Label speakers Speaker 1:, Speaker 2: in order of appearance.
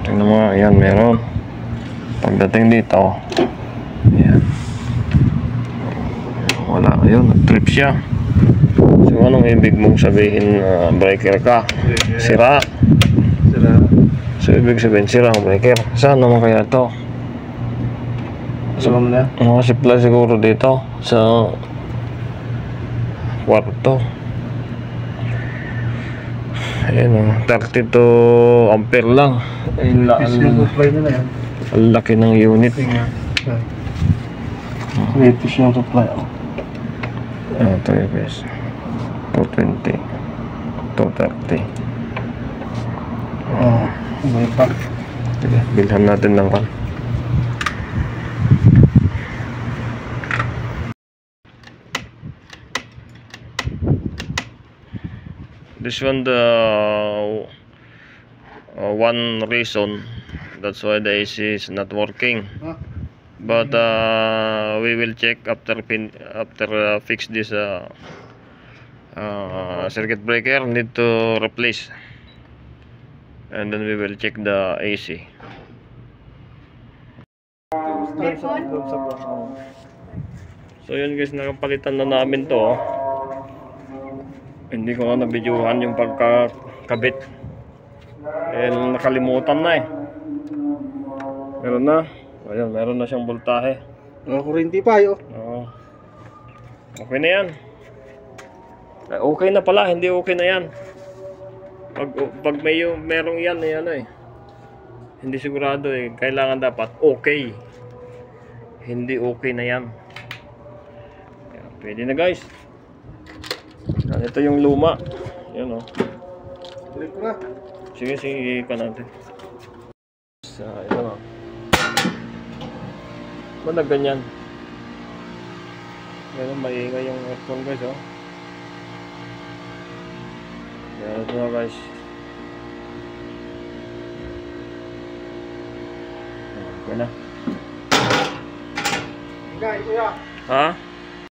Speaker 1: Tingnan mo, ayan, meron. Pagdating dito, ayan, wala, ayun, nag-trip siya. So anong ibig mong sabihin, breaker ka? Sira. So ibig sabihin sira ang breaker. Saan naman kaya to? Supply siguro dito sa kwarto. Ayan, 32 ampere lang. Ang laki ng unit.
Speaker 2: Latest yung supply.
Speaker 1: Ito yung guys, 220, 230.
Speaker 2: May pa.
Speaker 1: Sige, bilhan natin ng kan. This one, the one reason that's why the AC is not working. But we will check after fix this circuit breaker. Need to replace, and then we will check the AC. So yun guys, nakapalitan na namin to. Hindi ko na nabidyohan yung pagkakabit. Nakalimutan na eh. Meron na. Ayan, meron na siyang voltahe.
Speaker 2: Kuryente pa yun.
Speaker 1: Oo. Okay na yan. Okay na pala, hindi okay na yan. Pag merong yan eh. Hindi sigurado eh. Kailangan dapat okay. Hindi okay na yan. Ayan, pwede na guys. Ito yung luma. Yan o.
Speaker 2: Balik ko na.
Speaker 1: Sige, ka natin. Ito o. Ba't ganyan? Ganyan, maingay yung aircon guys o. Yan ito na guys. Okay na.
Speaker 2: Guys, kuya.
Speaker 1: Ha?